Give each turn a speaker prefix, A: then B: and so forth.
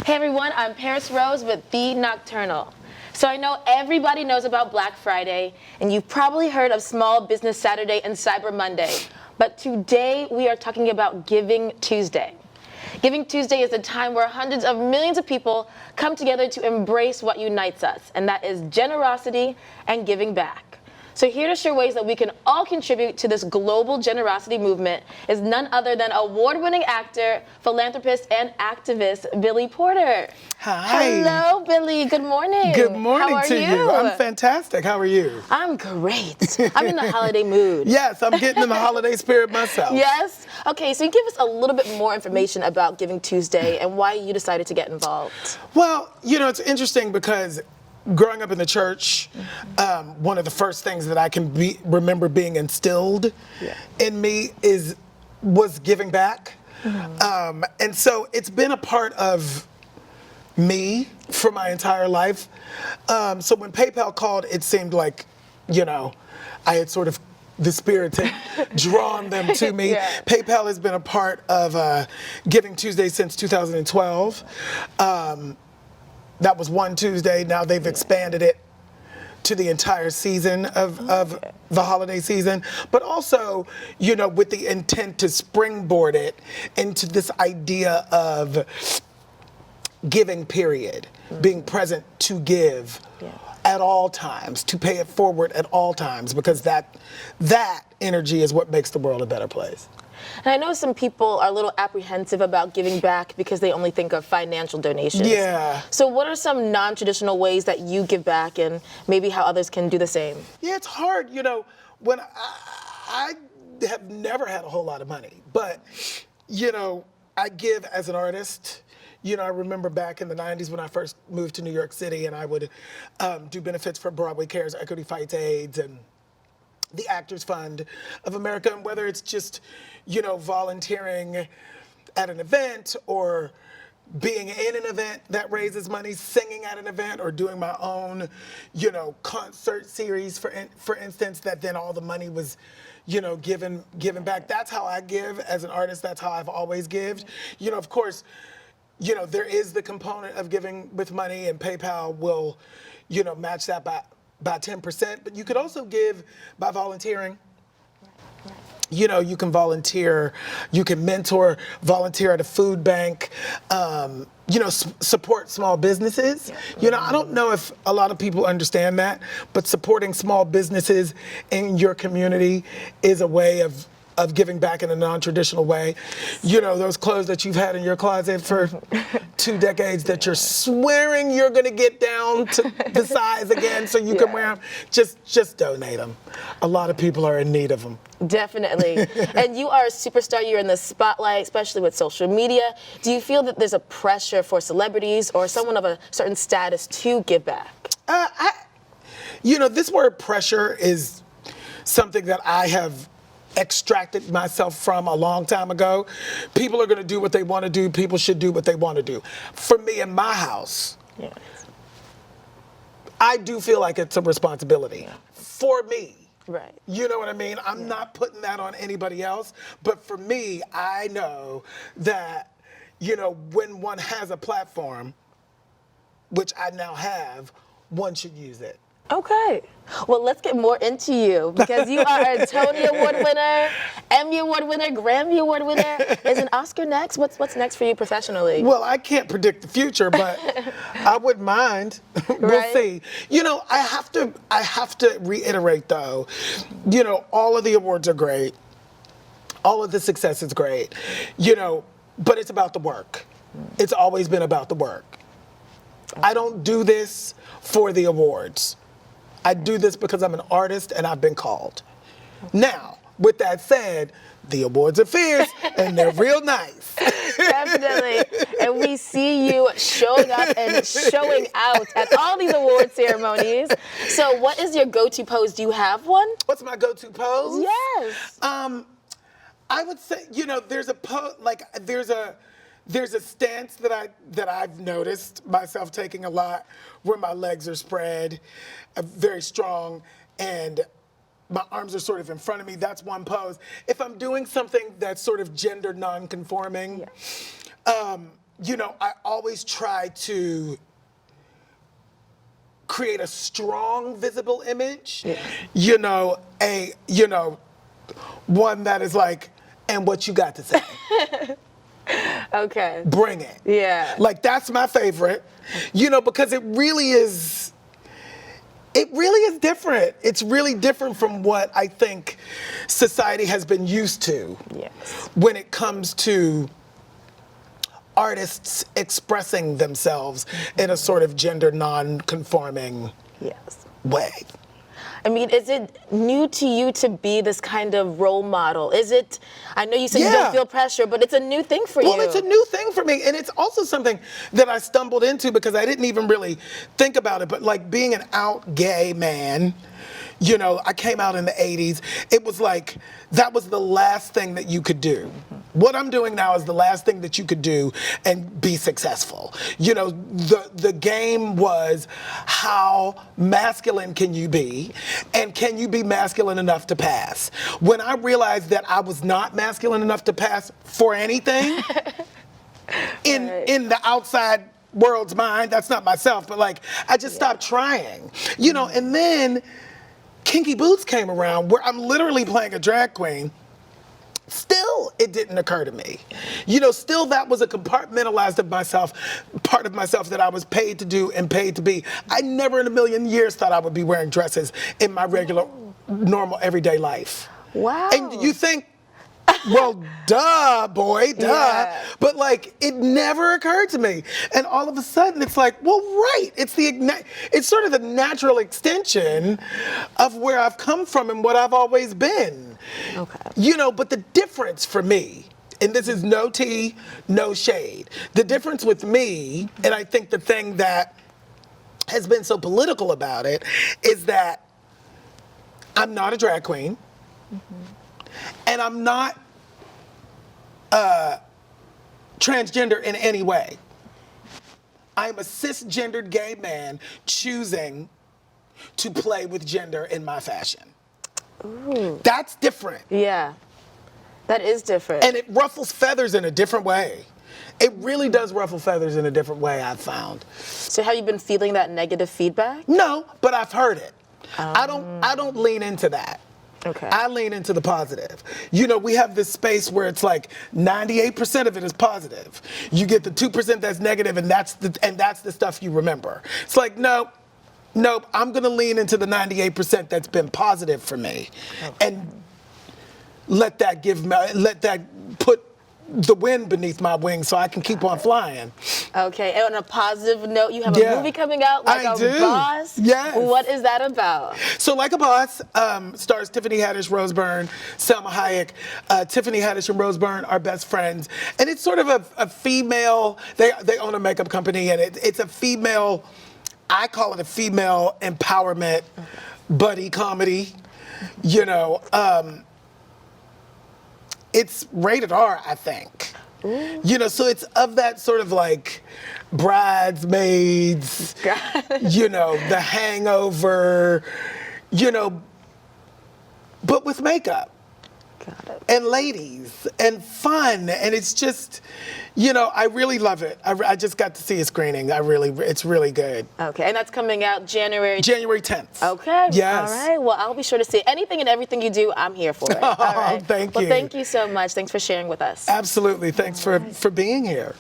A: Hey everyone, I'm Paris Rose with The Nocturnal. So I know everybody knows about Black Friday, and you've probably heard of Small Business Saturday and Cyber Monday. But today we are talking about Giving Tuesday. Giving Tuesday is a time where hundreds of millions of people come together to embrace what unites us, and that is generosity and giving back. So here to share ways that we can all contribute to this global generosity movement is none other than award-winning actor, philanthropist, and activist, Billy Porter.
B: Hi.
A: Hello, Billy. Good morning.
B: Good morning
A: How are
B: to you. I'm fantastic. How are you?
A: I'm great. I'm in the holiday mood.
B: Yes, I'm getting in the holiday spirit myself.
A: Yes? Okay, so you give us a little bit more information about Giving Tuesday and why you decided to get involved.
B: Well, it's interesting because growing up in the church, one of the first things that I can remember being instilled in me was giving back. And so it's been a part of me for my entire life. So when PayPal called, it seemed like, I had sort of, the Spirit had drawn them to me.
A: Yeah.
B: PayPal has been a part of Giving Tuesday since 2012. That was one Tuesday. Now they've expanded it to the entire season of the holiday season, but also, with the intent to springboard it into this idea of giving, period, being present to give at all times, to pay it forward at all times, because that energy is what makes the world a better place.
A: And I know some people are a little apprehensive about giving back because they only think of financial donations.
B: Yeah.
A: So what are some non-traditional ways that you give back and maybe how others can do the same?
B: Yeah, it's hard. When I have never had a whole lot of money, but, I give as an artist. I remember back in the 90s when I first moved to New York City, and I would do benefits for Broadway Cares, Equity Fights AIDS, and the Actors Fund of America, and whether it's just, volunteering at an event or being in an event that raises money, singing at an event, or doing my own, concert series, for instance, that then all the money was, given back. That's how I give as an artist. That's how I've always given. Of course, there is the component of giving with money, and PayPal will, match that by 10%, but you could also give by volunteering. You can volunteer, you can mentor, volunteer at a food bank, support small businesses. I don't know if a lot of people understand that, but supporting small businesses in your community is a way of giving back in a non-traditional way. Those clothes that you've had in your closet for 2 decades that you're swearing you're gonna get down to the size again so you can wear them, just donate them. A lot of people are in need of them.
A: Definitely. And you are a superstar, you're in the spotlight, especially with social media. Do you feel that there's a pressure for celebrities or someone of a certain status to give back?
B: This word pressure is something that I have extracted myself from a long time ago. People are going to do what they want to do. People should do what they want to do. For me in my house, I do feel like it's a responsibility for me.
A: Right.
B: You know what I mean? I'm not putting that on anybody else. But for me, I know that, when one has a platform, which I now have, one should use it.
A: Okay. Well, let's get more into you because you are a Tony Award winner, Emmy Award winner, Grammy Award winner. Is an Oscar next? What's next for you professionally?
B: Well, I can't predict the future, but I wouldn't mind. We'll see. I have to reiterate though, all of the awards are great. All of the success is great. But it's about the work. It's always been about the work. I don't do this for the awards. I do this because I'm an artist and I've been called. Now, with that said, the awards are fierce and they're real nice.
A: Definitely. And we see you showing up and showing out at all these award ceremonies. So what is your go-to pose? Do you have one?
B: What's my go-to pose?
A: Yes.
B: I would say, there's a there's a stance that I've noticed myself taking a lot, where my legs are spread, very strong, and my arms are sort of in front of me. That's one pose. If I'm doing something that's sort of gender non-conforming, I always try to create a strong visible image, one that is like, and what you got to say.
A: Okay.
B: Bring it.
A: Yeah.
B: Like, that's my favorite, because it really is different. It's really different from what I think society has been used to.
A: Yes.
B: When it comes to artists expressing themselves in a sort of gender non-conforming way.
A: I mean, is it new to you to be this kind of role model? I know you said you don't feel pressure, but it's a new thing for you.
B: Well, it's a new thing for me, and it's also something that I stumbled into because I didn't even really think about it, but like being an out gay man, I came out in the 80s. It was like, that was the last thing that you could do. What I'm doing now is the last thing that you could do and be successful. The game was, how masculine can you be, and can you be masculine enough to pass? When I realized that I was not masculine enough to pass for anything, in the outside world's mind, that's not myself, but like, I just stopped trying, and then Kinky Boots came around, where I'm literally playing a drag queen. Still, it didn't occur to me. Still that was a compartmentalized part of myself that I was paid to do and paid to be. I never in a million years thought I would be wearing dresses in my regular, normal, everyday life.
A: Wow.
B: And you think, well, duh, boy, duh.
A: Yeah.
B: But like, it never occurred to me. And all of a sudden, it's like, well, right. It's sort of the natural extension of where I've come from and what I've always been.
A: Okay.
B: But the difference for me, and this is no tea, no shade, the difference with me, and I think the thing that has been so political about it, is that I'm not a drag queen. And I'm not transgender in any way. I'm a cisgendered gay man choosing to play with gender in my fashion.
A: Ooh.
B: That's different.
A: Yeah, that is different.
B: And it ruffles feathers in a different way. It really does ruffle feathers in a different way, I've found.
A: So have you been feeling that negative feedback?
B: No, but I've heard it. I don't lean into that.
A: Okay.
B: I lean into the positive. We have this space where it's like 98% of it is positive. You get the 2% that's negative, and that's the stuff you remember. It's like, nope, I'm gonna lean into the 98% that's been positive for me, and let that put the wind beneath my wings so I can keep on flying.
A: Okay, and on a positive note, you have a movie coming out, Like a Boss.
B: Yes.
A: What is that about?
B: So Like a Boss stars Tiffany Haddish, Rose Byrne, Selma Hayek. Tiffany Haddish and Rose Byrne are best friends. And it's sort of a female, they own a makeup company, and it's a female, I call it a female empowerment buddy comedy. It's rated R, I think. Ooh. So it's of that sort of like Bridesmaids, The Hangover, but with makeup. Got it. And ladies and fun, and it's just, I really love it. I just got to see a screening. It's really good.
A: Okay, and that's coming out January
B: 10th.
A: Okay.
B: Yes.
A: All right. Well, I'll be sure to see anything and everything you do. I'm here for it. All right.
B: Thank you.
A: Well, thank you so much. Thanks for sharing with us.
B: Absolutely. Thanks for being here.